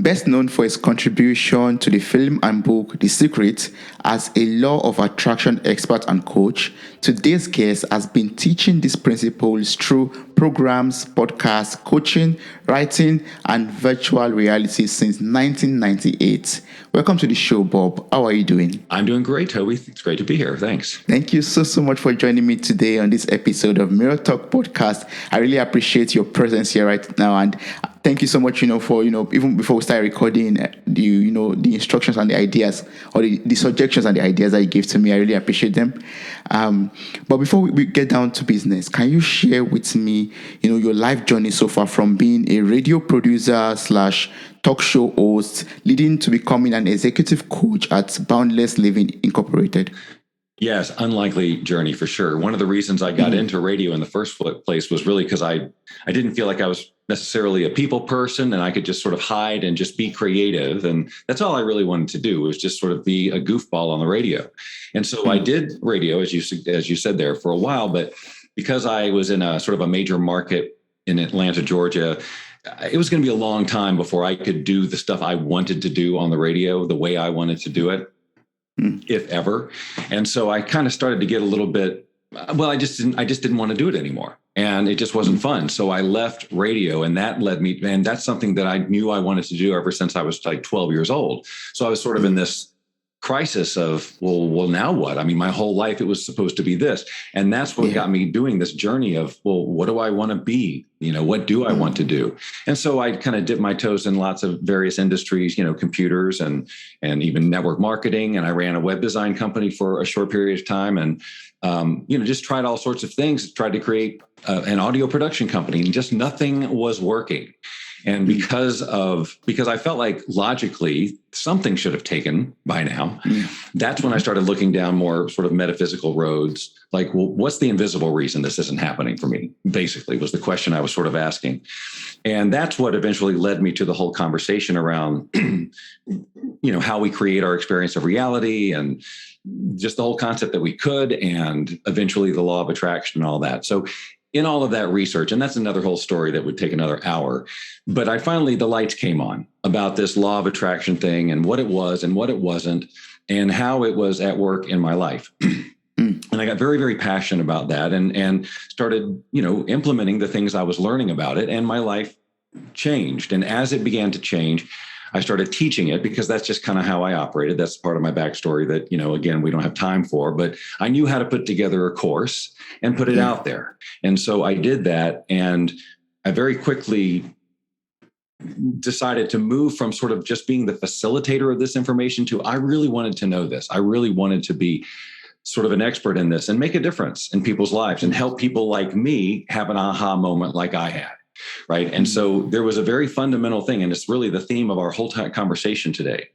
Best known for his contribution to the film and book The Secret, as a law of attraction expert and coach, today's guest has been teaching these principles through programs, podcasts, coaching, writing, and virtual reality since 1998. Welcome to the show, Bob. How are you doing? I'm doing great, Toby. It's great to be here. Thanks. Thank you so much for joining me today on this episode of Mirror Talk Podcast. I really appreciate your presence here right now, and thank you so much, for, even before we start recording, the instructions and the ideas, or the suggestions and the ideas that you gave to me. I really appreciate them. But before we get down to business, can you share with me, your life journey so far, from being a radio producer / talk show host, leading to becoming an executive coach at Boundless Living Incorporated? Yes, unlikely journey for sure. One of the reasons I got into radio in the first place was really because I didn't feel like I was necessarily a people person, and I could just sort of hide and just be creative. And that's all I really wanted to do, was just sort of be a goofball on the radio. And so I did radio, as you said there, for a while. But because I was in a sort of a major market in Atlanta, Georgia, it was going to be a long time before I could do the stuff I wanted to do on the radio the way I wanted to do it, if ever. And so I kind of started to get a little bit, I just didn't want to do it anymore. And it just wasn't fun. So I left radio, and that led me, and that's something that I knew I wanted to do ever since I was like 12 years old. So I was sort of in this crisis of, well, now what? I mean, my whole life, it was supposed to be this. And that's what got me doing this journey of, well, what do I want to be? What do I want to do? And so I kind of dipped my toes in lots of various industries, computers and even network marketing. And I ran a web design company for a short period of time, and, just tried all sorts of things, tried to create an audio production company, and just nothing was working. And because I felt like logically something should have taken by now, that's when I started looking down more sort of metaphysical roads. Like, well, what's the invisible reason this isn't happening for me? Basically, was the question I was sort of asking. And that's what eventually led me to the whole conversation around, how we create our experience of reality, and just the whole concept that we could, and eventually the law of attraction and all that. So in all of that research, and that's another whole story that would take another hour, but the lights came on about this law of attraction thing, and what it was and what it wasn't, and how it was at work in my life. And I got very, very passionate about that, and started, implementing the things I was learning about it, and my life changed. And as it began to change, I started teaching it, because that's just kind of how I operated. That's part of my backstory that, again, we don't have time for, but I knew how to put together a course and put it out there. And so I did that. And I very quickly decided to move from sort of just being the facilitator of this information to, I really wanted to know this. I really wanted to be sort of an expert in this and make a difference in people's lives and help people like me have an aha moment like I had. Right. And so there was a very fundamental thing, and it's really the theme of our whole conversation today,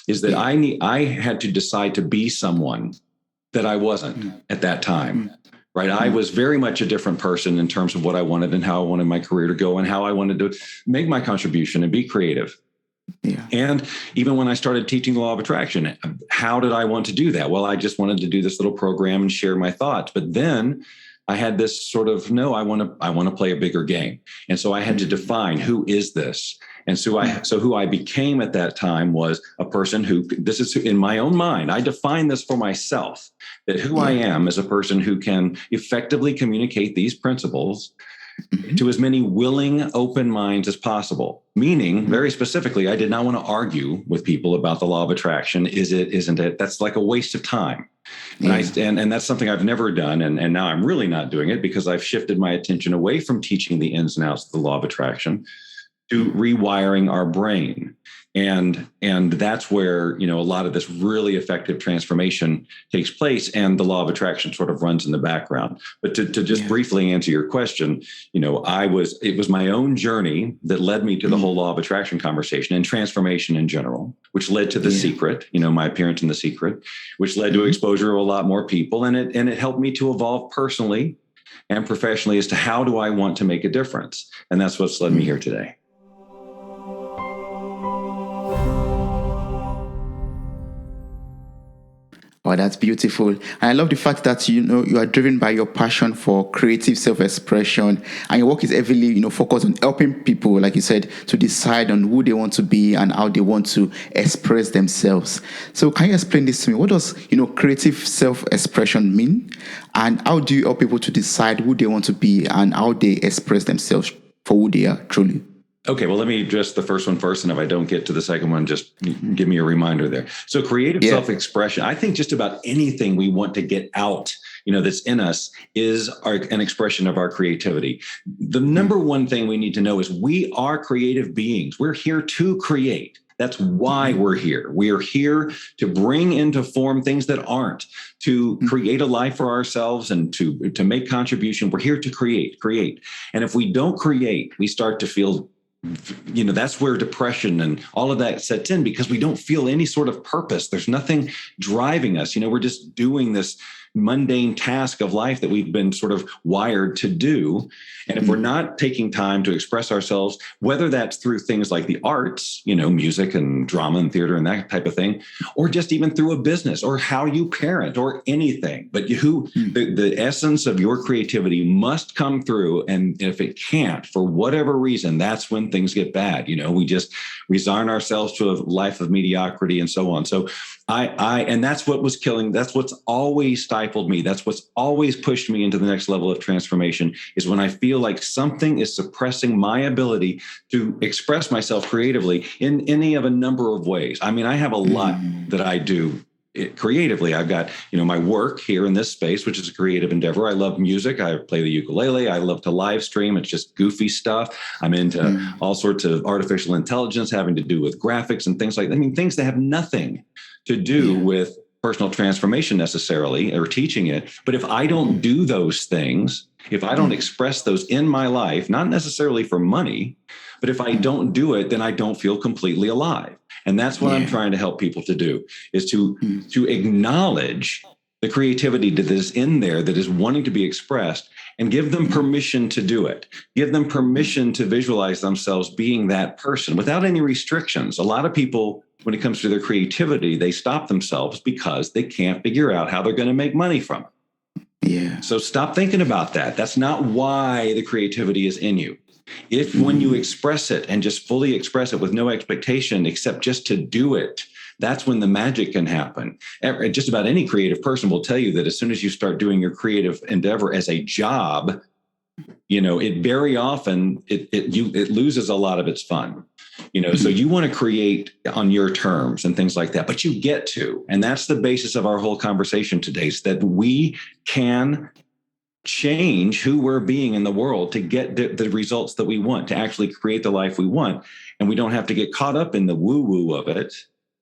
is that I had to decide to be someone that I wasn't at that time. Right. I was very much a different person in terms of what I wanted and how I wanted my career to go and how I wanted to make my contribution and be creative. Yeah. And even when I started teaching the law of attraction, how did I want to do that? Well, I just wanted to do this little program and share my thoughts. But then I had this sort of, no, I want to play a bigger game. And so I had to define, who is this? And so who I became at that time was a person who, this is in my own mind, I define this for myself, that who I am is a person who can effectively communicate these principles to as many willing, open minds as possible. Meaning, very specifically, I did not want to argue with people about the law of attraction. Is it, isn't it? That's like a waste of time. And that's something I've never done. And now I'm really not doing it, because I've shifted my attention away from teaching the ins and outs of the law of attraction to rewiring our brain. And that's where, a lot of this really effective transformation takes place, and the law of attraction sort of runs in the background. But to just briefly answer your question, it was my own journey that led me to the whole law of attraction conversation and transformation in general, which led to The Secret, my appearance in The Secret, which led to exposure to a lot more people. And it helped me to evolve personally and professionally as to how do I want to make a difference. And that's what's led me here today. Oh, that's beautiful. And I love the fact that, you are driven by your passion for creative self-expression, and your work is heavily, focused on helping people, like you said, to decide on who they want to be and how they want to express themselves. So can you explain this to me? What does, creative self-expression mean? And how do you help people to decide who they want to be and how they express themselves for who they are truly? Okay, well, let me address the first one first. And if I don't get to the second one, just give me a reminder there. So creative self-expression, I think just about anything we want to get out, that's in us is an expression of our creativity. The number one thing we need to know is we are creative beings. We're here to create. That's why we're here. We are here to bring into form things that aren't, to create a life for ourselves and to make contribution. We're here to create. And if we don't create, we start to feel, that's where depression and all of that sets in, because we don't feel any sort of purpose. There's nothing driving us. We're just doing this mundane task of life that we've been sort of wired to do. And if we're not taking time to express ourselves, whether that's through things like the arts, music and drama and theater and that type of thing, or just even through a business or how you parent or anything, but the essence of your creativity must come through. And if it can't, for whatever reason, that's when things get bad. We just resign ourselves to a life of mediocrity and so on. So and that's what was killing. That's what's always stifled me. That's what's always pushed me into the next level of transformation, is when I feel like something is suppressing my ability to express myself creatively in any of a number of ways. I mean, I have a lot that I do creatively. I've got, my work here in this space, which is a creative endeavor. I love music. I play the ukulele. I love to live stream. It's just goofy stuff. I'm into all sorts of artificial intelligence having to do with graphics and things like that. I mean, things that have nothing to do with personal transformation necessarily or teaching it. But if I don't do those things, if I don't express those in my life, not necessarily for money, but if I don't do it, then I don't feel completely alive. And that's what I'm trying to help people to do, is to acknowledge the creativity that is in there, that is wanting to be expressed, and give them permission to do it. Give them permission to visualize themselves being that person without any restrictions. A lot of people, when it comes to their creativity, they stop themselves because they can't figure out how they're going to make money from it. Yeah. So stop thinking about that. That's not why the creativity is in you. If when you express it and just fully express it with no expectation except just to do it, that's when the magic can happen. Just about any creative person will tell you that as soon as you start doing your creative endeavor as a job, it very often it loses a lot of its fun. So you want to create on your terms and things like that, but you get to, and that's the basis of our whole conversation today, is that we can change who we're being in the world to get the results that we want, to actually create the life we want. And we don't have to get caught up in the woo-woo of it.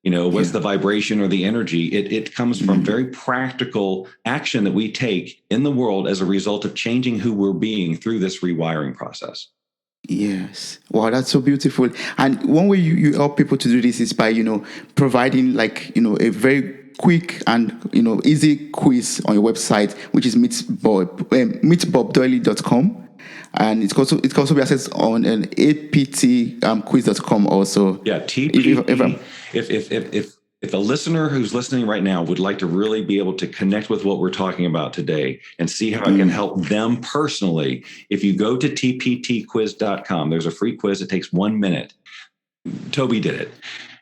What's the vibration or the energy? It comes from very practical action that we take in the world as a result of changing who we're being through this rewiring process. Yes. Wow, that's so beautiful. And one way you help people to do this is by, providing a very quick and easy quiz on your website, which is meetbobdoyle.com. And it can also be accessed on an aptquiz.com also. Yeah, if a listener who's listening right now would like to really be able to connect with what we're talking about today and see how I can help them personally, if you go to tptquiz.com, there's a free quiz. It takes 1 minute. Toby did it.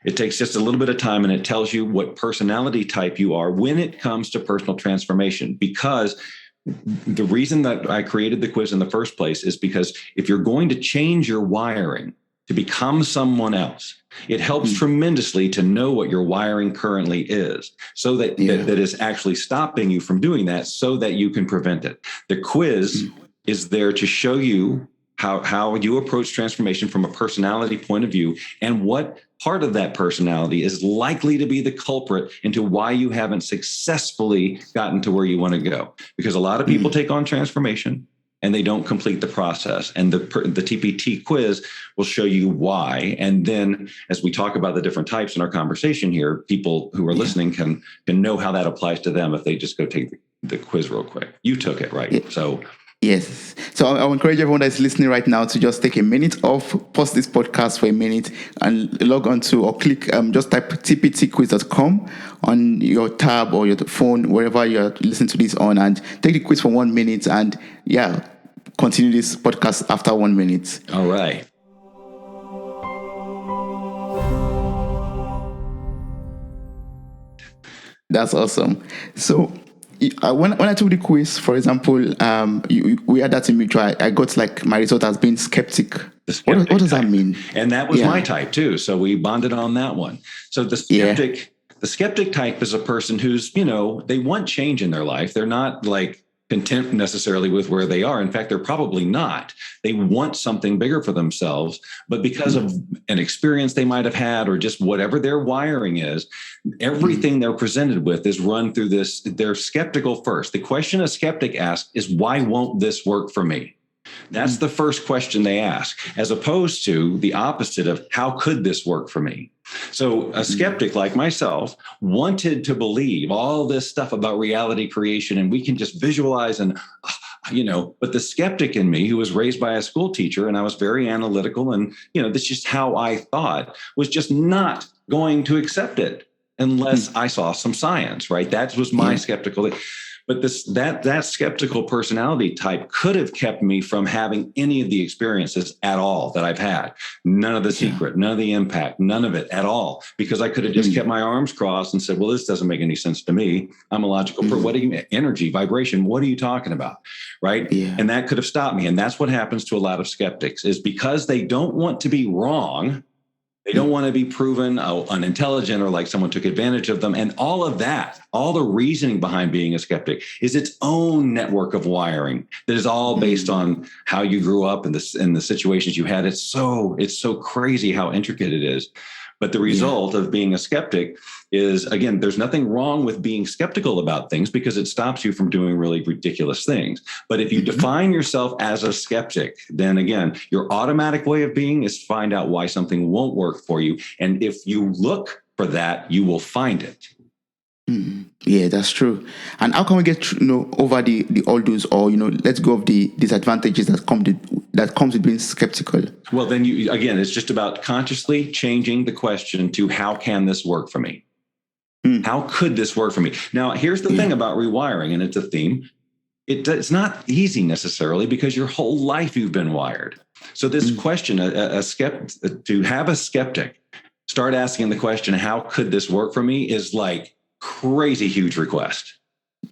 It takes just a little bit of time, and it tells you what personality type you are when it comes to personal transformation. Because the reason that I created the quiz in the first place is because if you're going to change your wiring to become someone else, it helps tremendously to know what your wiring currently is, so that is actually stopping you from doing that, so that you can prevent it. The quiz is there to show you how you approach transformation from a personality point of view, and what part of that personality is likely to be the culprit into why you haven't successfully gotten to where you want to go. Because a lot of people take on transformation and they don't complete the process. And the TPT quiz will show you why. And then as we talk about the different types in our conversation here, people who are listening can know how that applies to them if they just go take the quiz real quick. You took it, right? Yeah. So Yes. So I encourage everyone that's listening right now to just take a minute off, pause this podcast for a minute, and log on to or click, just type tptquiz.com on your tab or your phone, wherever you're listening to this on, and take the quiz for 1 minute, and continue this podcast after 1 minute. All right. That's awesome. So when I took the quiz, for example, we had that in mutual. I got like my result as being skeptic. What does that mean? And that was my type too. So we bonded on that one. So the skeptic type is a person who's, they want change in their life. They're not like content necessarily with where they are. In fact, they're probably not. They want something bigger for themselves, but because of an experience they might have had or just whatever their wiring is, everything they're presented with is run through this. They're skeptical first. The question a skeptic asks is, why won't this work for me? That's the first question they ask, as opposed to the opposite of, how could this work for me? So a skeptic like myself wanted to believe all this stuff about reality creation, and we can just visualize and, but the skeptic in me, who was raised by a school teacher, and I was very analytical, and, that's just how I thought, was just not going to accept it unless I saw some science, right? That was my skeptical. But that skeptical personality type could have kept me from having any of the experiences at all that I've had. None of the secret, none of the impact, none of it at all, because I could have just kept my arms crossed and said, well, this doesn't make any sense to me. I'm a logical person. What do you mean? Energy, vibration? What are you talking about? Right. Yeah. And that could have stopped me. And that's what happens to a lot of skeptics, is because they don't want to be wrong. They don't want to be proven unintelligent or like someone took advantage of them. And all of that, all the reasoning behind being a skeptic is its own network of wiring that is all based on how you grew up and the situations you had. It's so crazy how intricate it is. But the result of being a skeptic is, again, there's nothing wrong with being skeptical about things because it stops you from doing really ridiculous things. But if you define yourself as a skeptic, then again, your automatic way of being is to find out why something won't work for you. And if you look for that, you will find it. Yeah, that's true. And how can we get over the all those, or let's go of the disadvantages that comes with being skeptical? Well, then it's just about consciously changing the question to, how can this work for me? How could this work for me? Now, here's the thing about rewiring, and it's a theme. It's not easy necessarily, because your whole life you've been wired. So this question, to have a skeptic start asking the question, how could this work for me, is like crazy huge request.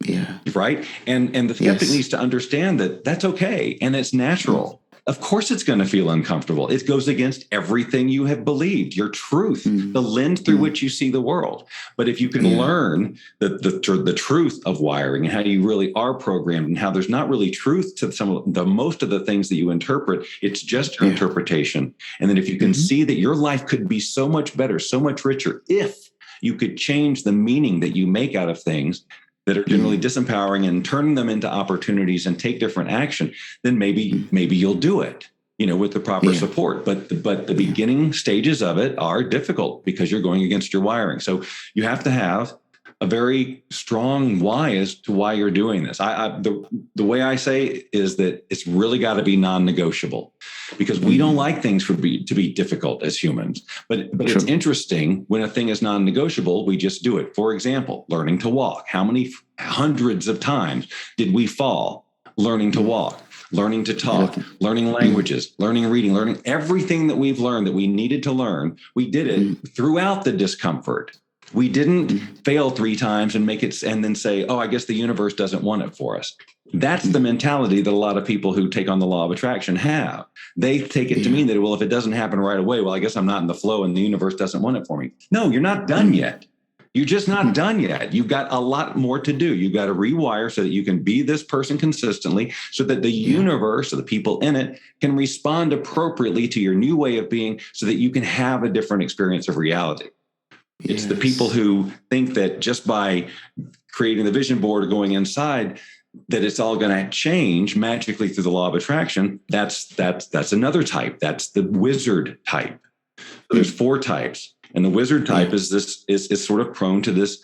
Yeah. Right. And the skeptic needs to understand that that's okay. And it's natural. Of course, it's going to feel uncomfortable. It goes against everything you have believed, your truth, the lens through which you see the world. But if you can learn the truth of wiring and how you really are programmed, and how there's not really truth to most of the things that you interpret, it's just your interpretation. And then if you can see that your life could be so much better, so much richer, if you could change the meaning that you make out of things that are generally disempowering and turn them into opportunities and take different action, then maybe you'll do it, with the proper support. But the beginning stages of it are difficult because you're going against your wiring. So you have to have a very strong why as to why you're doing this. The way I say is that it's really got to be non-negotiable, because we don't like things to be difficult as humans. But it's interesting when a thing is non-negotiable, we just do it. For example, learning to walk. How many hundreds of times did we fall learning to walk? Learning to talk, learning languages, learning reading, learning everything that we've learned that we needed to learn. We did it throughout the discomfort. We didn't fail 3 times and make it and then say, oh, I guess the universe doesn't want it for us. That's the mentality that a lot of people who take on the law of attraction have. They take it to mean that, well, if it doesn't happen right away, well, I guess I'm not in the flow and the universe doesn't want it for me. No, you're not done yet. You're just not done yet. You've got a lot more to do. You've got to rewire so that you can be this person consistently, so that the universe or the people in it can respond appropriately to your new way of being, so that you can have a different experience of reality. It's the people who think that just by creating the vision board or going inside, that it's all going to change magically through the law of attraction. That's another type. That's the wizard type. So there's 4 types. And the wizard type is sort of prone to this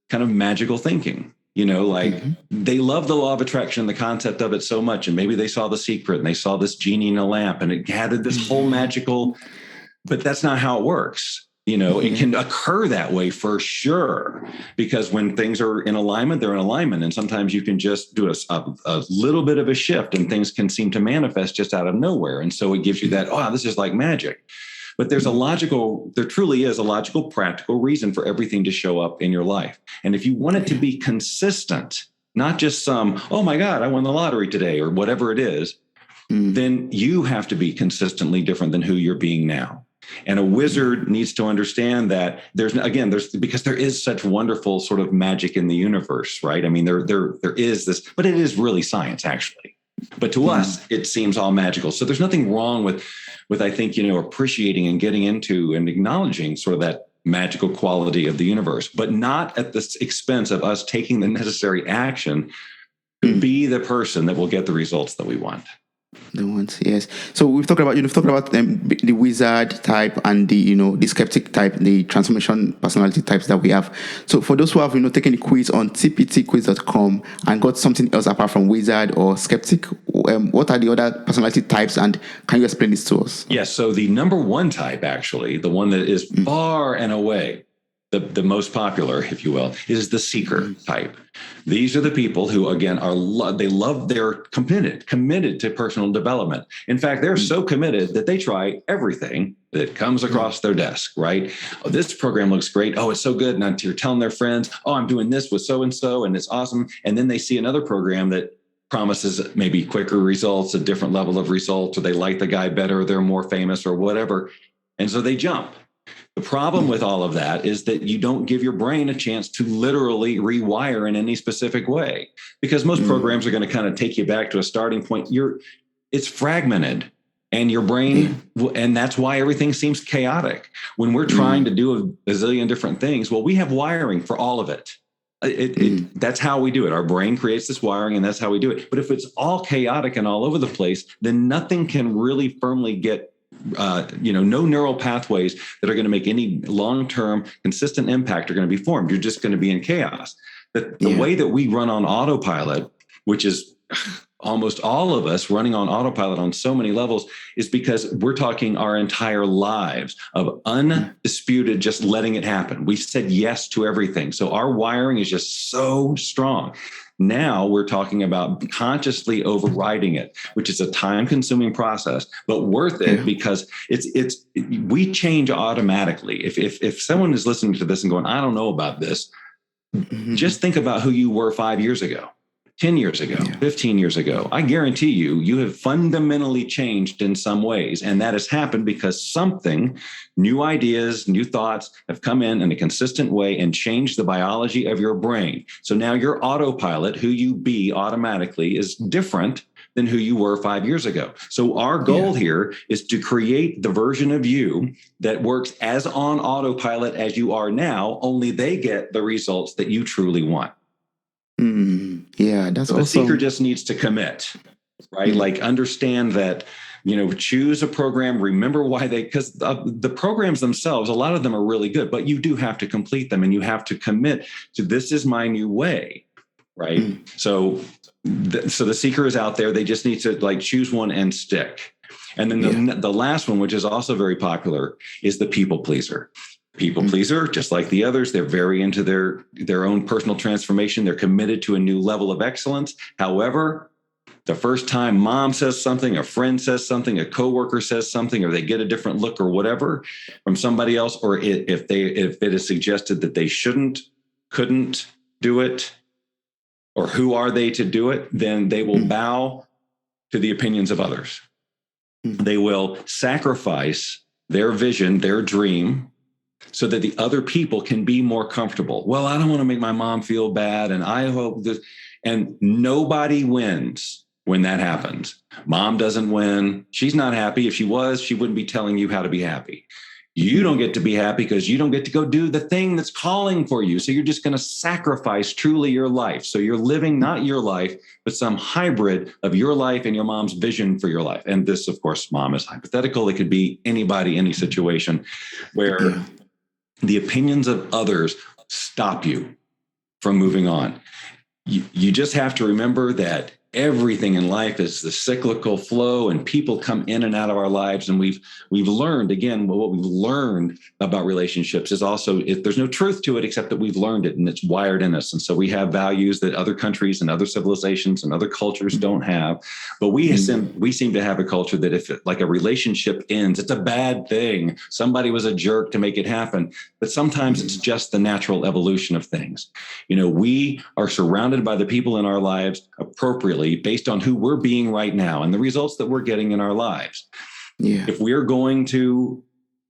kind of magical thinking. Like they love the law of attraction, the concept of it so much. And maybe they saw The Secret and they saw this genie in a lamp and it gathered this whole magical, but that's not how it works. It can occur that way for sure, because when things are in alignment, they're in alignment. And sometimes you can just do a little bit of a shift and things can seem to manifest just out of nowhere. And so it gives you that, oh, this is like magic. But there truly is a logical, practical reason for everything to show up in your life. And if you want it to be consistent, not just some, oh my God, I won the lottery today or whatever it is, then you have to be consistently different than who you're being now. And a wizard needs to understand that there's because there is such wonderful sort of magic in the universe, right? I mean, there is this, but it is really science actually. But to us, it seems all magical. So there's nothing wrong with I think, appreciating and getting into and acknowledging sort of that magical quality of the universe, but not at the expense of us taking the necessary action to be the person that will get the results that we want. The ones, yes. So we've talked about the wizard type and the skeptic type, the transformation personality types that we have. So for those who have taken the quiz on tptquiz.com and got something else apart from wizard or skeptic, what are the other personality types, and can you explain this to us? Yes. So the number one type, actually, the one that is far and away the most popular, if you will, is the seeker type. These are the people who, again, they're committed to personal development. In fact, they're so committed that they try everything that comes across their desk, right? Oh, this program looks great. Oh, it's so good. And you're telling their friends, oh, I'm doing this with so-and-so, and it's awesome. And then they see another program that promises maybe quicker results, a different level of results, or they like the guy better, they're more famous or whatever. And so they jump. The problem with all of that is that you don't give your brain a chance to literally rewire in any specific way, because most programs are going to kind of take you back to a starting point. It's fragmented, and your brain, and that's why everything seems chaotic. When we're trying to do a zillion different things, well, we have wiring for all of it. That's how we do it. Our brain creates this wiring, and that's how we do it. But if it's all chaotic and all over the place, then nothing can really firmly get no neural pathways that are going to make any long-term consistent impact are going to be formed. You're just going to be in chaos. The way that we run on autopilot, which is almost all of us running on autopilot on so many levels, is because we're talking our entire lives of undisputed, just letting it happen. We said yes to everything. So our wiring is just so strong. Now we're talking about consciously overriding it, which is a time-consuming process, but worth it because we change automatically. If someone is listening to this and going, I don't know about this, just think about who you were 5 years ago, 10 years ago, 15 years ago. I guarantee you have fundamentally changed in some ways. And that has happened because new ideas, new thoughts have come in a consistent way and changed the biology of your brain. So now your autopilot, who you be automatically, is different than who you were 5 years ago. So our goal here is to create the version of you that works as on autopilot as you are now, only they get the results that you truly want. That's so awesome. The seeker just needs to commit, right? Like understand that, choose a program, remember why because the programs themselves, a lot of them are really good, but you do have to complete them and you have to commit to this is my new way, right? So the seeker is out there. They just need to choose one and stick. And then the last one, which is also very popular, is the people pleaser. People pleaser, just like the others, they're very into their own personal transformation. They're committed to a new level of excellence. However, the first time mom says something, a friend says something, a coworker says something, or they get a different look or whatever from somebody else, or if it is suggested that they couldn't do it, or who are they to do it, then they will bow to the opinions of others. They will sacrifice their vision, their dream, so that the other people can be more comfortable. Well, I don't want to make my mom feel bad, and I hope this, and nobody wins when that happens. Mom doesn't win. She's not happy. If she was, she wouldn't be telling you how to be happy. You don't get to be happy because you don't get to go do the thing that's calling for you. So you're just going to sacrifice truly your life. So you're living not your life, but some hybrid of your life and your mom's vision for your life. And this, of course, mom is hypothetical. It could be anybody, any situation where the opinions of others stop you from moving on. you just have to remember that everything in life is the cyclical flow, and people come in and out of our lives. And we've learned, again, what we've learned about relationships is also, if there's no truth to it, except that we've learned it and it's wired in us. And so we have values that other countries and other civilizations and other cultures don't have. But we seem to have a culture that if like a relationship ends, it's a bad thing. Somebody was a jerk to make it happen. But sometimes it's just the natural evolution of things. We are surrounded by the people in our lives appropriately based on who we're being right now and the results that we're getting in our lives. Yeah. If we're going to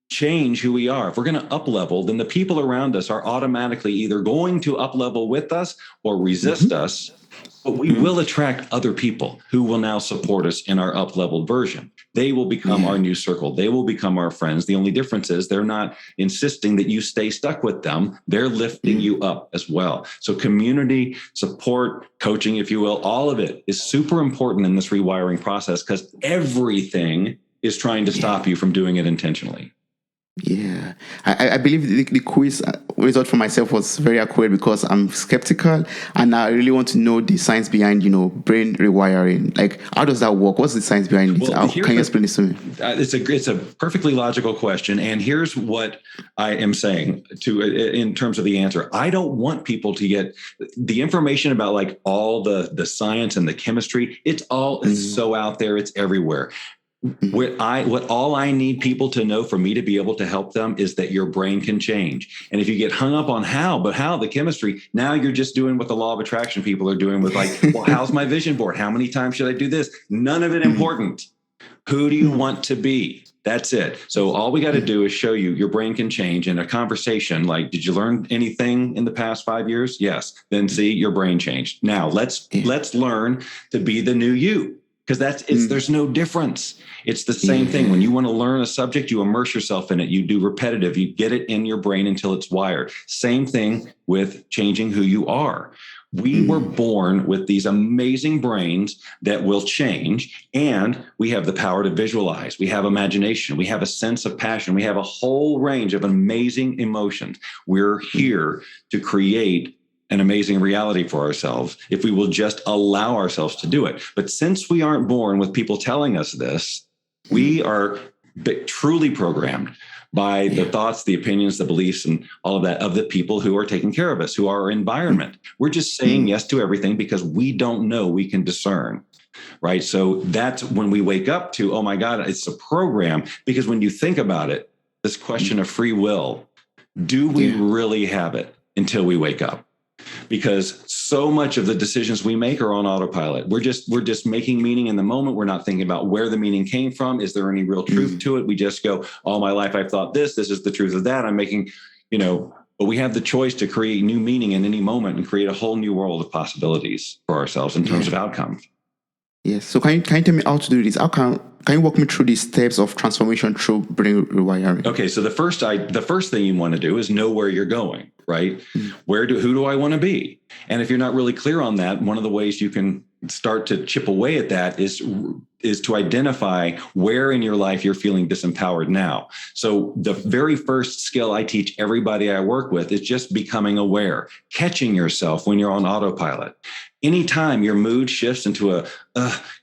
change who we are, if we're going to up level, then the people around us are automatically either going to up level with us or resist us. But we will attract other people who will now support us in our up-leveled version. They will become our new circle. They will become our friends. The only difference is they're not insisting that you stay stuck with them. They're lifting you up as well. So community, support, coaching, if you will, all of it is super important in this rewiring process because everything is trying to stop you from doing it intentionally. Yeah, I believe the quiz result for myself was very accurate because I'm skeptical and I really want to know the science behind, brain rewiring. Like, how does that work? What's the science behind it? Can you explain this to me? It's a perfectly logical question. And here's what I am saying in terms of the answer. I don't want people to get the information about like all the science and the chemistry. It's so out there. It's everywhere. What all I need people to know for me to be able to help them is that your brain can change. And if you get hung up on how the chemistry, now you're just doing what the law of attraction people are doing with like, well, how's my vision board? How many times should I do this? None of it important. Who do you want to be? That's it. So all we got to do is show you your brain can change in a conversation. Like, did you learn anything in the past 5 years? Yes. Then see, your brain changed. Now let's learn to be the new you. Because there's no difference. It's the same thing. When you want to learn a subject, you immerse yourself in it. You do repetitive. You get it in your brain until it's wired. Same thing with changing who you are. We were born with these amazing brains that will change, and we have the power to visualize. We have imagination. We have a sense of passion. We have a whole range of amazing emotions. We're here to create an amazing reality for ourselves if we will just allow ourselves to do it. But since we aren't born with people telling us this, we are truly programmed by the thoughts, the opinions, the beliefs, and all of that of the people who are taking care of us, who are our environment. We're just saying yes to everything because we don't know, we can discern. Right. So that's when we wake up to, oh my God, it's a program. Because when you think about it, this question of free will, do we really have it until we wake up? Because so much of the decisions we make are on autopilot. We're just making meaning in the moment. We're not thinking about where the meaning came from. Is there any real truth to it? We just go, all my life I've thought this is the truth of that. I'm making, but we have the choice to create new meaning in any moment and create a whole new world of possibilities for ourselves in terms of outcomes. Yes. So can you tell me how to do this? How can you walk me through the steps of transformation through brain rewiring? Okay. So the first thing you want to do is know where you're going, right? Who do I want to be? And if you're not really clear on that, one of the ways you can start to chip away at that is to identify where in your life you're feeling disempowered now. So the very first skill I teach everybody I work with is just becoming aware, catching yourself when you're on autopilot. Anytime your mood shifts into a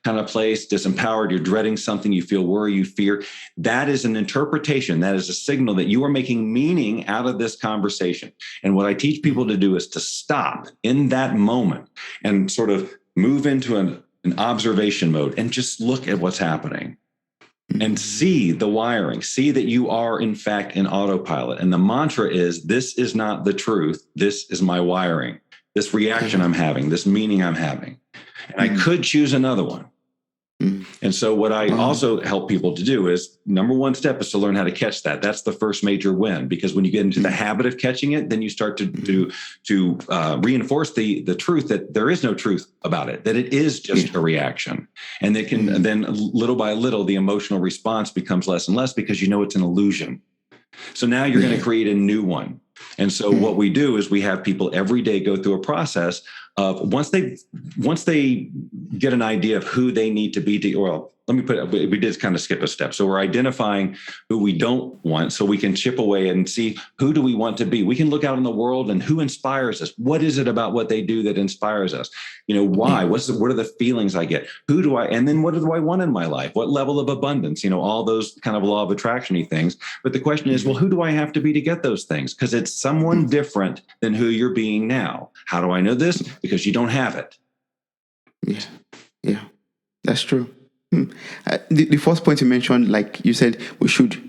kind of place, disempowered, you're dreading something, you feel worry, you fear, that is an interpretation. That is a signal that you are making meaning out of this conversation. And what I teach people to do is to stop in that moment and sort of move into an observation mode and just look at what's happening and see the wiring, see that you are in fact in autopilot. And the mantra is, this is not the truth. This is my wiring. This reaction I'm having, this meaning I'm having. And I could choose another one. And so what I also help people to do is, number one step is to learn how to catch that. That's the first major win, because when you get into the habit of catching it, then you start to reinforce the truth that there is no truth about it, that it is just a reaction. And they can then little by little, the emotional response becomes less and less because you know it's an illusion. So now you're going to create a new one. And so what we do is we have people every day go through a process of once they get an idea of who they need to be let me put it, we did kind of skip a step. So we're identifying who we don't want so we can chip away and see who do we want to be. We can look out in the world and who inspires us. What is it about what they do that inspires us? Why? What are the feelings I get? And then what do I want in my life? What level of abundance? All those kind of law of attraction-y things. But the question is, well, who do I have to be to get those things? Because it's someone different than who you're being now. How do I know this? Because you don't have it. Yeah, that's true. The first point you mentioned, like you said, we should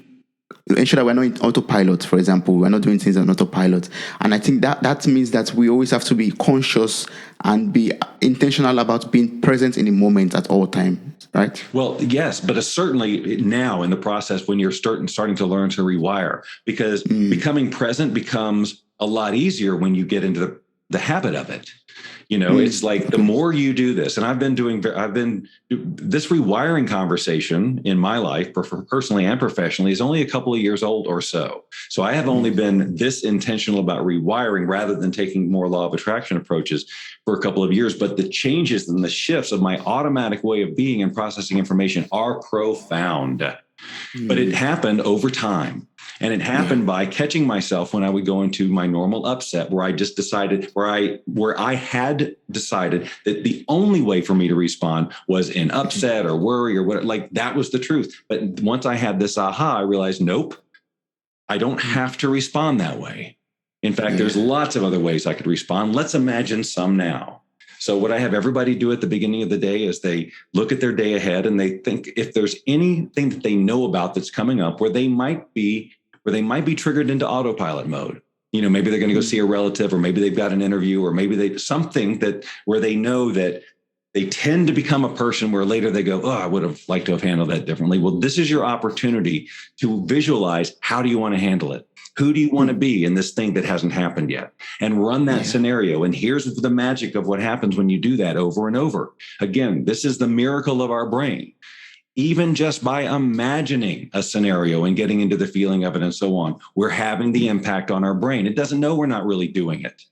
ensure that we're not in autopilot, for example. We're not doing things on autopilot. And I think that means that we always have to be conscious and be intentional about being present in the moment at all times, right? Well, yes, but certainly now in the process when you're starting to learn to rewire, because becoming present becomes a lot easier when you get into the habit of it. It's like the more you do this, and I've been this rewiring conversation in my life, personally and professionally, is only a couple of years old or so. So I have only been this intentional about rewiring rather than taking more law of attraction approaches for a couple of years. But the changes and the shifts of my automatic way of being and processing information are profound. But it happened over time. And it happened by catching myself when I would go into my normal upset, where I just decided, where I had decided that the only way for me to respond was in upset or worry or what, like that was the truth. But once I had this aha, I realized, nope, I don't have to respond that way. In fact, there's lots of other ways I could respond. Let's imagine some now. So what I have everybody do at the beginning of the day is they look at their day ahead and they think if there's anything that they know about that's coming up where they might be triggered into autopilot mode. Maybe they're going to go see a relative, or maybe they've got an interview, or maybe something where they know that they tend to become a person where later they go, oh, I would have liked to have handled that differently. Well, this is your opportunity to visualize, how do you want to handle it? Who do you want to be in this thing that hasn't happened yet? And run that scenario. And here's the magic of what happens when you do that over and over. Again, this is the miracle of our brain. Even just by imagining a scenario and getting into the feeling of it and so on, we're having the impact on our brain. It doesn't know we're not really doing it.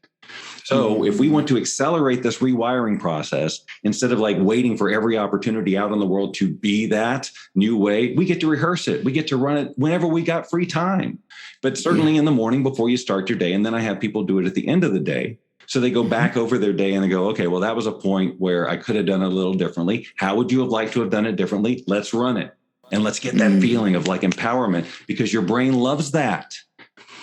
So if we want to accelerate this rewiring process, instead of like waiting for every opportunity out in the world to be that new way, we get to rehearse it. We get to run it whenever we got free time, but certainly in the morning before you start your day. And then I have people do it at the end of the day. So they go back over their day and they go, okay, well, that was a point where I could have done it a little differently. How would you have liked to have done it differently? Let's run it. And let's get that feeling of like empowerment, because your brain loves that.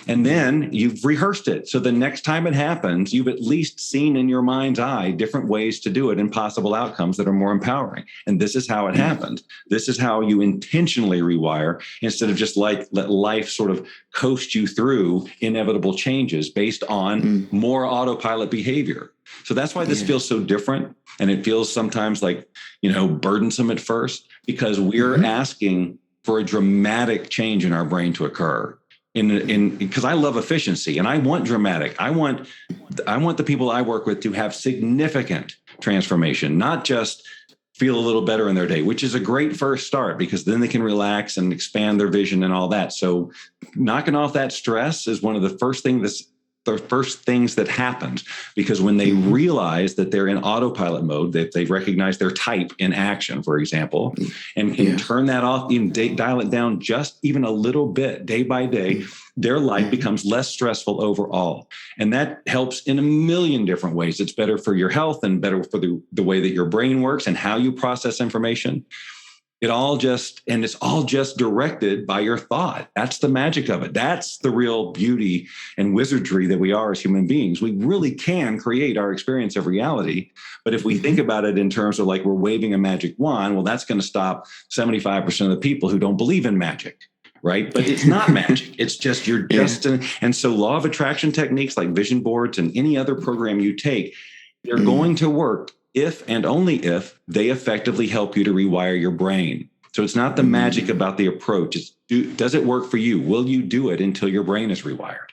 And then you've rehearsed it. So the next time it happens, you've at least seen in your mind's eye different ways to do it and possible outcomes that are more empowering. And this is how it happened. This is how you intentionally rewire, instead of just like let life sort of coast you through inevitable changes based on more autopilot behavior. So that's why this feels so different. And it feels sometimes like, burdensome at first, because we're asking for a dramatic change in our brain to occur. Because I love efficiency and I want dramatic. I want the people I work with to have significant transformation, not just feel a little better in their day, which is a great first start, because then they can relax and expand their vision and all that. So knocking off that stress is one of the first things that happens, because when they realize that they're in autopilot mode, that they recognize their type in action, for example, and can turn that off, even dial it down just even a little bit day by day, their life becomes less stressful overall. And that helps in a million different ways. It's better for your health and better for the way that your brain works and how you process information. It's all just directed by your thought. That's the magic of it. That's the real beauty and wizardry that we are as human beings. We really can create our experience of reality. But if we think about it in terms of like we're waving a magic wand, well, that's going to stop 75% of the people who don't believe in magic, right? But it's not magic. It's just you're destined. And so law of attraction techniques like vision boards and any other program you take, they're going to work if and only if they effectively help you to rewire your brain. So it's not the magic about the approach. Does it work for you? Will you do it until your brain is rewired?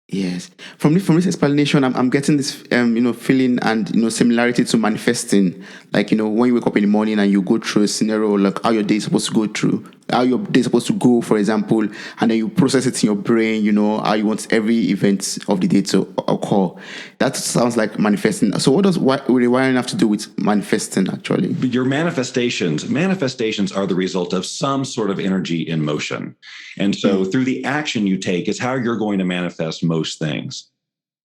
Yes. From this explanation, I'm getting this, feeling and, similarity to manifesting. Like, when you wake up in the morning and you go through a scenario, like how your day is supposed to go through. how your day is supposed to go, for example, and then you process it in your brain, how you want every event of the day to occur. That sounds like manifesting. So what does rewiring have to do with manifesting, actually? Your manifestations are the result of some sort of energy in motion. And so through the action you take is how you're going to manifest most things.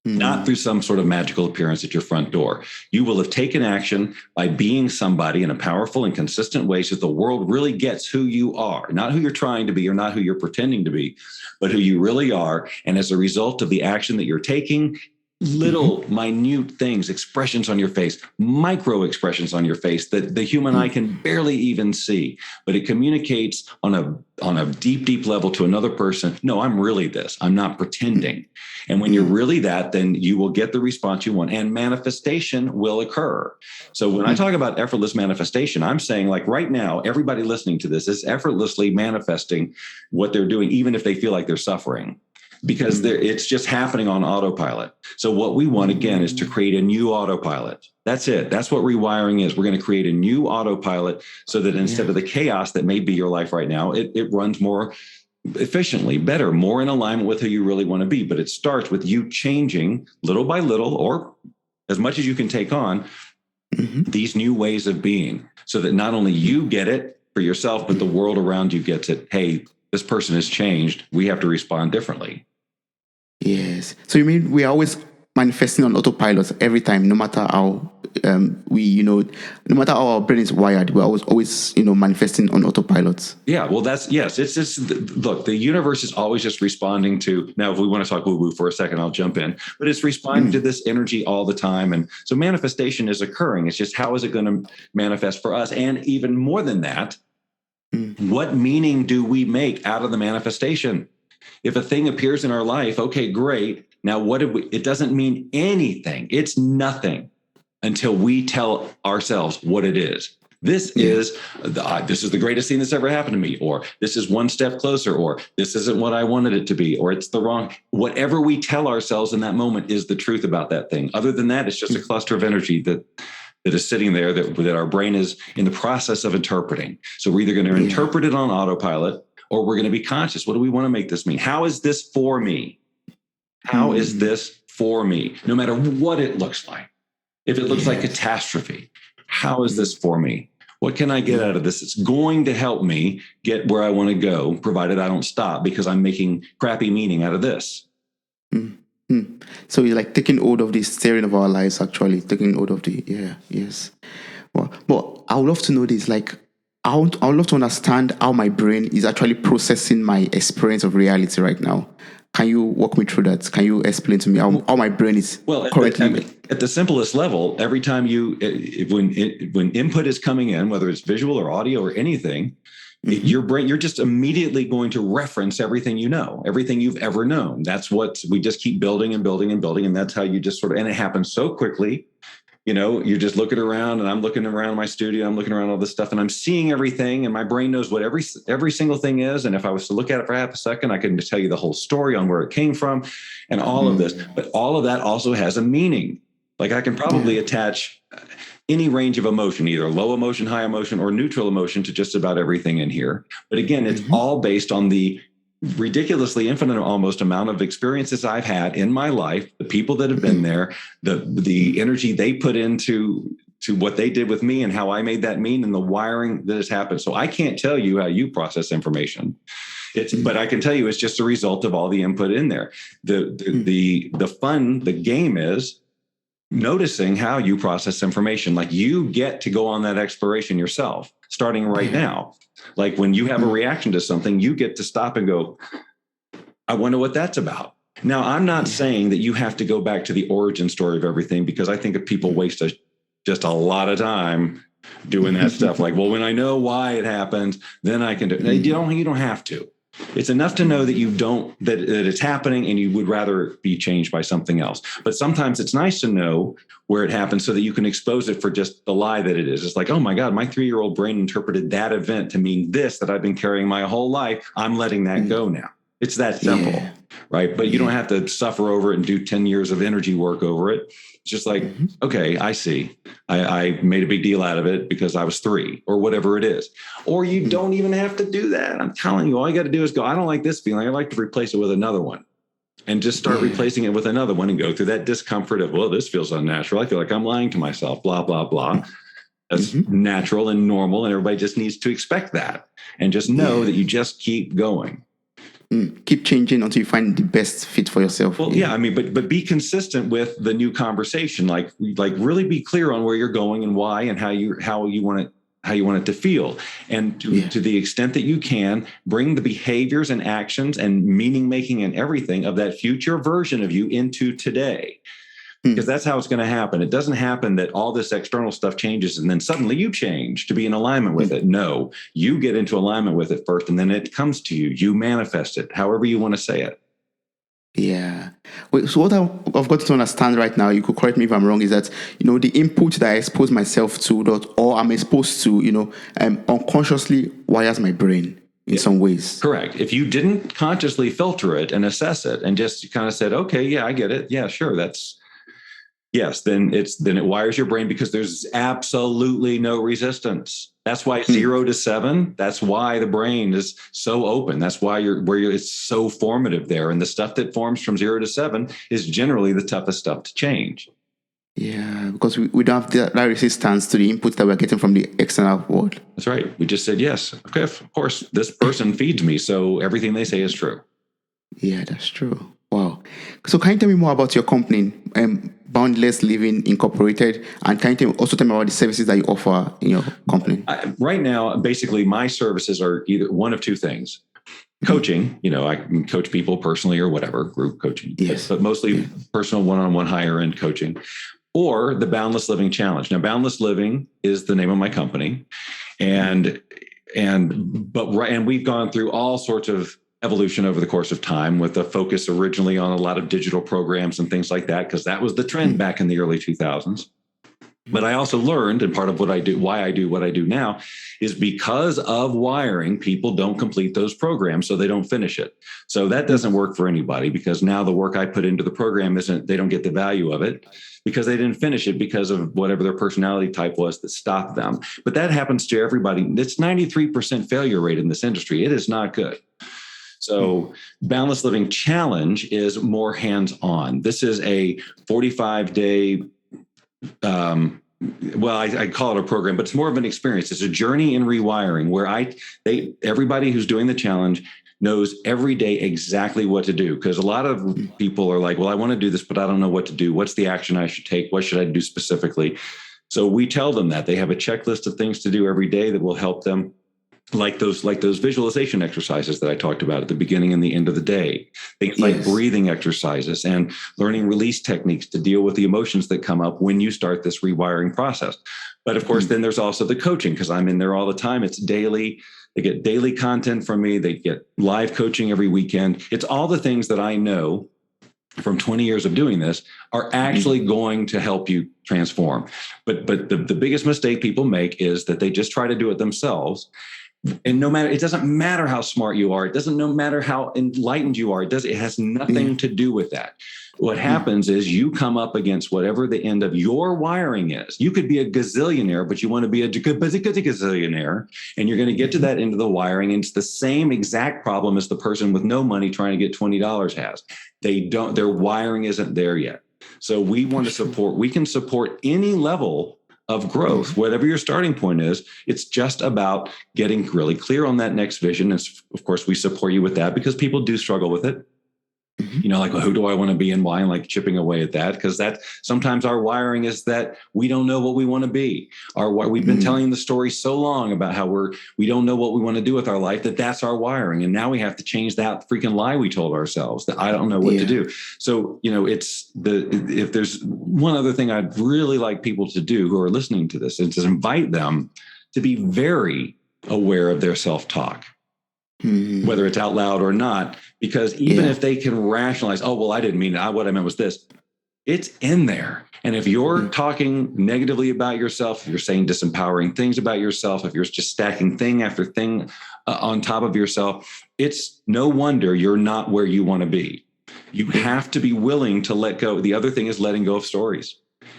Not through some sort of magical appearance at your front door. You will have taken action by being somebody in a powerful and consistent way so that the world really gets who you are, not who you're trying to be or not who you're pretending to be, but who you really are. And as a result of the action that you're taking, little minute things, expressions on your face, micro expressions on your face that the human eye can barely even see, but it communicates on a deep, deep level to another person. No, I'm really this. I'm not pretending. And when you're really that, then you will get the response you want and manifestation will occur. So when I talk about effortless manifestation, I'm saying like right now, everybody listening to this is effortlessly manifesting what they're doing, even if they feel like they're suffering. Because it's just happening on autopilot. So what we want, again, is to create a new autopilot. That's it. That's what rewiring is. We're going to create a new autopilot so that instead of the chaos that may be your life right now, it runs more efficiently, better, more in alignment with who you really want to be. But it starts with you changing little by little, or as much as you can take on, these new ways of being so that not only you get it for yourself, but the world around you gets it. Hey, this person has changed. We have to respond differently. Yes. So you mean we are always manifesting on autopilot every time, no matter how no matter how our brain is wired, we're always manifesting on autopilot. Yeah, well, yes. It's just, look, the universe is always just responding to, now, if we want to talk woo-woo for a second, I'll jump in, but it's responding to this energy all the time. And so manifestation is occurring. It's just, how is it going to manifest for us? And even more than that, what meaning do we make out of the manifestation? If a thing appears in our life, okay, great. Now, it doesn't mean anything. It's nothing until we tell ourselves what it is. This is the greatest thing that's ever happened to me, or this is one step closer, or this isn't what I wanted it to be, or it's the wrong. Whatever we tell ourselves in that moment is the truth about that thing. Other than that, it's just a cluster of energy that is sitting there that our brain is in the process of interpreting. So we're either going to interpret it on autopilot, or we're going to be conscious. What do we want to make this mean? How is this for me? How is this for me? No matter what it looks like. If it looks like catastrophe, how is this for me? What can I get out of this? It's going to help me get where I want to go, provided I don't stop because I'm making crappy meaning out of this. So you're like taking hold of the steering of our lives, actually, taking hold of yes. Well, but I would love to know this, like, I would love to understand how my brain is actually processing my experience of reality right now. Can you walk me through that? Can you explain to me how my brain is currently? At the simplest level, every time when input is coming in, whether it's visual or audio or anything, your brain, you're just immediately going to reference everything you know, everything you've ever known. That's what we just keep building and building and building. And that's how you just and it happens so quickly. You're just looking around, and I'm looking around my studio, I'm looking around all this stuff, and I'm seeing everything, and my brain knows what every single thing is. And if I was to look at it for half a second, I can tell you the whole story on where it came from and all of this. But all of that also has a meaning. Like I can probably attach any range of emotion, either low emotion, high emotion, or neutral emotion to just about everything in here. But again, it's all based on the ridiculously infinite almost amount of experiences I've had in my life, the people that have been there, the energy they put into what they did with me and how I made that mean, and the wiring that has happened. So I can't tell you how you process information. But I can tell you it's just a result of all the input in there. The game is noticing how you process information. Like you get to go on that exploration yourself, starting right now. Like when you have a reaction to something, you get to stop and go, I wonder what that's about. Now, I'm not saying that you have to go back to the origin story of everything, because I think that people waste just a lot of time doing that stuff. Like, well, when I know why it happened, then I can do it. You don't have to. It's enough to know that that it's happening and you would rather be changed by something else. But sometimes it's nice to know where it happened so that you can expose it for just the lie that it is. It's like, oh my God, my 3-year-old brain interpreted that event to mean this that I've been carrying my whole life. I'm letting that go now. It's that simple, right? But you don't have to suffer over it and do 10 years of energy work over it. It's just like, okay, I see. I made a big deal out of it because I was 3 or whatever it is. Or you don't even have to do that. I'm telling you, all you got to do is go, I don't like this feeling. I'd like to replace it with another one. And just start replacing it with another one and go through that discomfort of, well, this feels unnatural. I feel like I'm lying to myself, blah, blah, blah. That's natural and normal. And everybody just needs to expect that and just know that you just keep going. Keep changing until you find the best fit for yourself. Well, I mean, but be consistent with the new conversation. Like really be clear on where you're going and why and how you want it to feel. And to the extent that you can, bring the behaviors and actions and meaning making and everything of that future version of you into today. Because that's how it's going to happen. It doesn't happen that all this external stuff changes and then suddenly you change to be in alignment with it. No, you get into alignment with it first and then it comes to you. You manifest it, however you want to say it. Yeah. Wait, so what I've got to understand right now, you could correct me if I'm wrong, is that, the input that I expose myself to or I'm exposed to, unconsciously wires my brain in some ways. Correct. If you didn't consciously filter it and assess it and just kind of said, okay, yeah, I get it. Yeah, sure. Then it wires your brain because there's absolutely no resistance. That's why 0 to 7. That's why the brain is so open. That's why it's so formative there. And the stuff that forms from 0 to 7 is generally the toughest stuff to change. Yeah, because we don't have that resistance to the input that we're getting from the external world. That's right. We just said yes. Okay, of course, this person feeds me, so everything they say is true. Yeah, that's true. Wow. So can you tell me more about your company, Boundless Living Incorporated, and can you also tell me about the services that you offer in your company? Right now, basically, my services are either one of two things. Coaching, I can coach people personally or whatever, group coaching, but mostly personal one-on-one higher end coaching, or the Boundless Living Challenge. Now, Boundless Living is the name of my company, and we've gone through all sorts of evolution over the course of time with a focus originally on a lot of digital programs and things like that, because that was the trend back in the early 2000s. But I also learned, and part of what I do, why I do what I do now, is because of wiring, people don't complete those programs, so they don't finish it. So that doesn't work for anybody, because now the work I put into the program they don't get the value of it because they didn't finish it because of whatever their personality type was that stopped them. But that happens to everybody. It's 93% failure rate in this industry. It is not good. So Boundless Living Challenge is more hands-on. This is a 45-day, I call it a program, but it's more of an experience. It's a journey in rewiring where everybody who's doing the challenge knows every day exactly what to do. Because a lot of people are like, well, I want to do this, but I don't know what to do. What's the action I should take? What should I do specifically? So we tell them that they have a checklist of things to do every day that will help them. Like those visualization exercises that I talked about at the beginning and the end of the day, things like breathing exercises and learning release techniques to deal with the emotions that come up when you start this rewiring process. But of course, then there's also the coaching, because I'm in there all the time. It's daily. They get daily content from me. They get live coaching every weekend. It's all the things that I know from 20 years of doing this are actually going to help you transform. But the biggest mistake people make is that they just try to do it themselves. And it doesn't matter how smart you are. It doesn't no matter how enlightened you are. It has nothing to do with that. What happens is you come up against whatever the end of your wiring is. You could be a gazillionaire, but you want to be a gazillionaire, and you're going to get to that end of the wiring. And it's the same exact problem as the person with no money trying to get $20 has. Their wiring isn't there yet. So we want to support, we can support any level of growth, whatever your starting point is. It's just about getting really clear on that next vision. And of course, we support you with that because people do struggle with it. Like, well, who do I want to be and why? And like chipping away at that, because that sometimes our wiring is that we don't know what we want to be. We've been telling the story so long about how we don't know what we want to do with our life, that's our wiring. And now we have to change that freaking lie we told ourselves that I don't know what to do. So, if there's one other thing I'd really like people to do who are listening to this, is to invite them to be very aware of their self-talk. Whether it's out loud or not, because even if they can rationalize, oh, well, I didn't mean it. What I meant was this. It's in there. And if you're talking negatively about yourself, if you're saying disempowering things about yourself, if you're just stacking thing after thing on top of yourself, it's no wonder you're not where you want to be. You have to be willing to let go. The other thing is letting go of stories.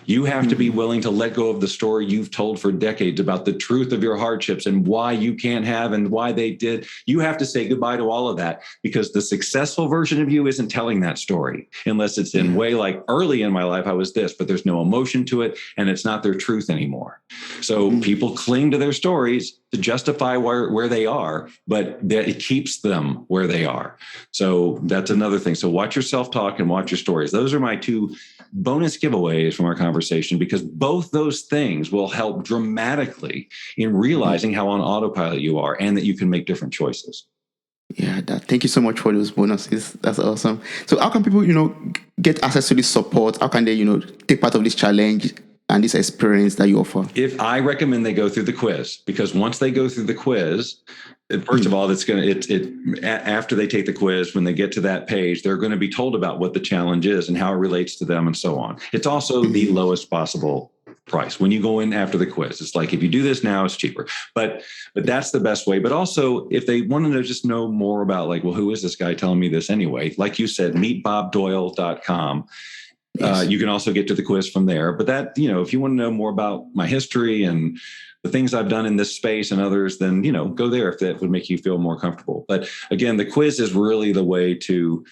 You have to be willing to let go of the story you've told for decades about the truth of your hardships and why you can't have and why they did. You have to say goodbye to all of that, because the successful version of you isn't telling that story unless it's in way like early in my life, I was this, but there's no emotion to it and it's not their truth anymore. So people cling to their stories to justify where they are, but it keeps them where they are. So that's another thing. So watch your self-talk and watch your stories. Those are my two bonus giveaways from our conversation, because both those things will help dramatically in realizing how on autopilot you are and that you can make different choices. Yeah, thank you so much for those bonuses. That's awesome. So how can people, get access to this support? How can they, take part of this challenge and this experience that you offer? If I recommend they go through the quiz, because once they go through the quiz, first of all, after they take the quiz, when they get to that page, they're going to be told about what the challenge is and how it relates to them and so on. It's also the lowest possible price when you go in after the quiz. It's like, if you do this now, it's cheaper, but that's the best way. But also, if they want to just know more about, like, well, who is this guy telling me this anyway? Like you said, meetbobdoyle.com. Yes. You can also get to the quiz from there. But that, if you want to know more about my history and the things I've done in this space and others, then, go there if that would make you feel more comfortable. But again, the quiz is really the way to,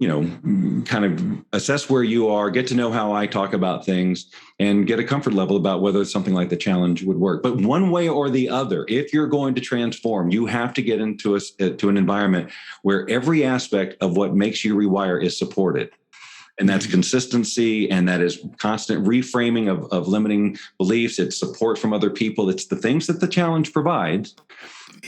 kind of assess where you are, get to know how I talk about things, and get a comfort level about whether something like the challenge would work. But one way or the other, if you're going to transform, you have to get into to an environment where every aspect of what makes you rewire is supported. And that's consistency, and that is constant reframing of limiting beliefs. It's support from other people. It's the things that the challenge provides.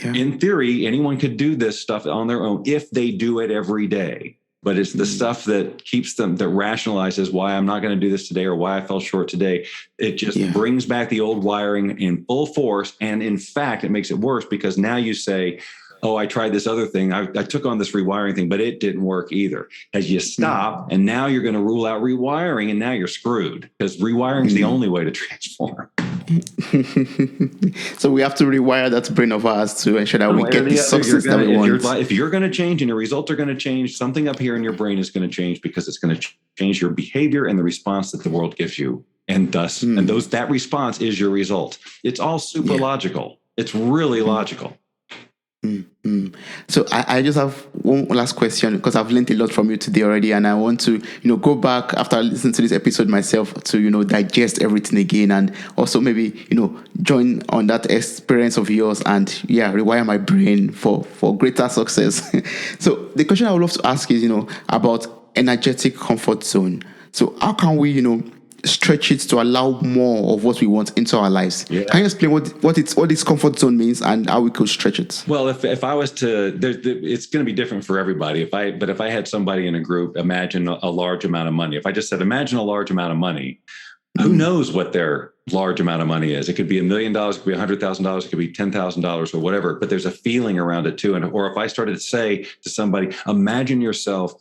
Yeah. In theory, anyone could do this stuff on their own if they do it every day. But it's the stuff that keeps them, that rationalizes why I'm not going to do this today or why I fell short today. It just brings back the old wiring in full force. And in fact, it makes it worse, because now you say, oh, I tried this other thing. I took on this rewiring thing, but it didn't work either. As you stop, and now you're going to rule out rewiring, and now you're screwed, because rewiring is the only way to transform. So we have to rewire that brain of ours to ensure that we get the success that we want. If you're going to change and your results are going to change, something up here in your brain is going to change, because it's going to change your behavior and the response that the world gives you. And thus, that response is your result. It's all super logical. It's really logical. So I just have one last question, because I've learned a lot from you today already, and I want to go back after listening to this episode myself to digest everything again, and also maybe join on that experience of yours and rewire my brain for greater success. So the question I would love to ask is about energetic comfort zone. So how can we stretch it to allow more of what we want into our lives? Can you explain what this comfort zone means and how we could stretch it? Well, if I was to, it's going to be different for everybody. If I had somebody in a group imagine a large amount of money, if I just said imagine a large amount of money, who knows what their large amount of money is? It could be $1 million, it could be $100,000, it could be $10,000 or whatever. But there's a feeling around it too. Or if I started to say to somebody, imagine yourself.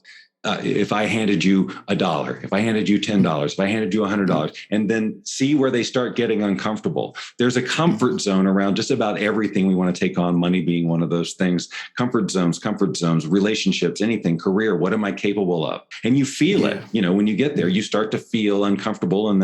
If I handed you $1, if I handed you $10, if I handed you $100, and then see where they start getting uncomfortable. There's a comfort zone around just about everything we want to take on, money being one of those things. Comfort zones, relationships, anything, career. What am I capable of? And you feel it, when you get there, you start to feel uncomfortable, and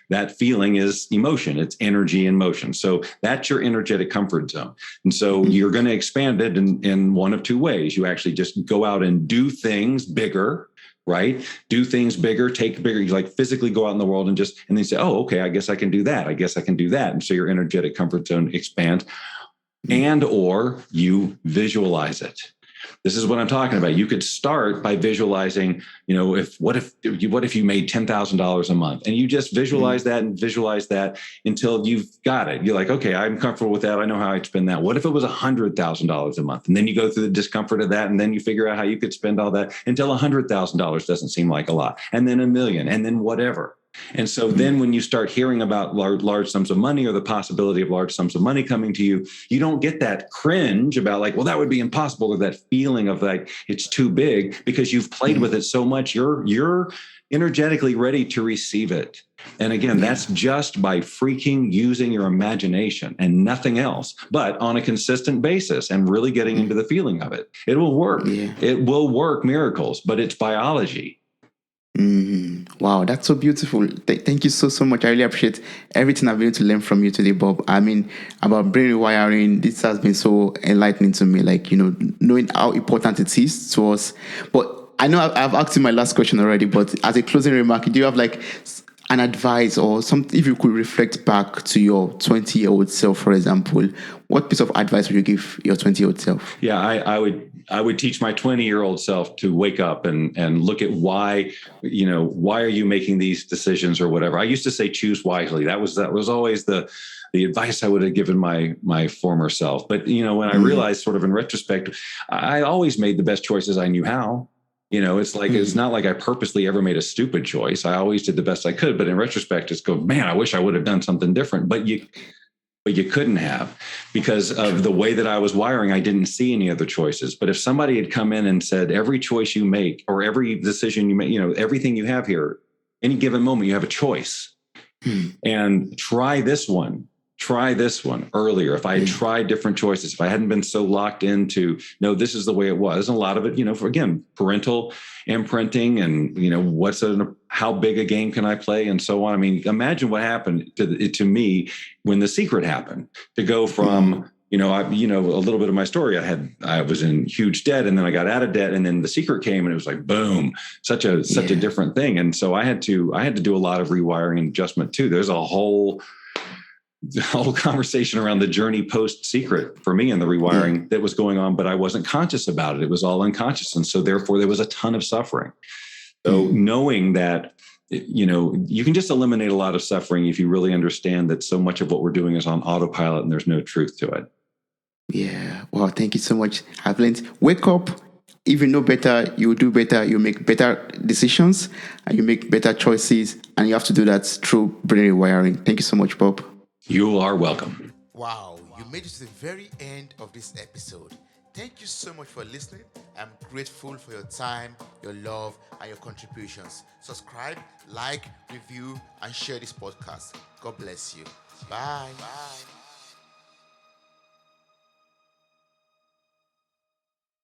that feeling is emotion. It's energy in motion. So that's your energetic comfort zone. And so you're going to expand it in one of two ways. You actually just go out and do things bigger, right? Do things bigger, take bigger, you like physically go out in the world and then say, oh, okay, I guess I can do that. I guess I can do that. And so your energetic comfort zone expands, or you visualize it. This is what I'm talking about. You could start by visualizing, what if you made $10,000 a month, and you just visualize that and visualize that until you've got it. You're like, okay, I'm comfortable with that. I know how I'd spend that. What if it was $100,000 a month? And then you go through the discomfort of that, and then you figure out how you could spend all that until $100,000 doesn't seem like a lot, and then $1 million, and then whatever. And so then when you start hearing about large sums of money, or the possibility of large sums of money coming to you, you don't get that cringe about like, well, that would be impossible, or that feeling of like, it's too big, because you've played with it so much. Your energetically ready to receive it. And again, that's just by freaking using your imagination and nothing else, but on a consistent basis and really getting into the feeling of it. It will work. Yeah. It will work miracles, but it's biology. Wow, that's so beautiful. Thank you so much. I really appreciate everything I've been able to learn from you today, Bob. I mean, about brain rewiring, this has been so enlightening to me, like, knowing how important it is to us. But I know I've asked you my last question already, but as a closing remark, do you have like an advice or something, if you could reflect back to your 20-year-old self, for example, what piece of advice would you give your 20-year-old self? Yeah, I would teach my 20-year-old self to wake up and look at why are you making these decisions or whatever. I used to say choose wisely. That was always the advice I would have given my former self. But when I realized, sort of in retrospect, I always made the best choices I knew how. It's like, it's not like I purposely ever made a stupid choice. I always did the best I could. But in retrospect, it's go, man, I wish I would have done something different. But you couldn't have, because of the way that I was wiring. I didn't see any other choices. But if somebody had come in and said, every choice you make or every decision you make, everything you have here, any given moment, you have a choice. And try this one earlier. If I had tried different choices, if I hadn't been so locked into, no, this is the way it was. And a lot of it, for, again, parental imprinting and, how big a game can I play and so on. I mean, imagine what happened to me when The Secret happened, to go from, a little bit of my story. I was in huge debt, and then I got out of debt, and then The Secret came, and it was like, boom, such a different thing. And so I had to do a lot of rewiring and adjustment too. There's a whole conversation around the journey post Secret for me and the rewiring that was going on, but I wasn't conscious about it. It was all unconscious. And so therefore there was a ton of suffering. So knowing that, you can just eliminate a lot of suffering if you really understand that so much of what we're doing is on autopilot and there's no truth to it. Yeah. Wow. Thank you so much. I've learned, wake up. If you know better, you do better. You make better decisions and you make better choices. And you have to do that through brain rewiring. Thank you so much, Bob. You are welcome. Wow, you made it to the very end of this episode. Thank you so much for listening. I'm grateful for your time, your love, and your contributions. Subscribe, like, review, and share this podcast. God bless you. Bye. Bye.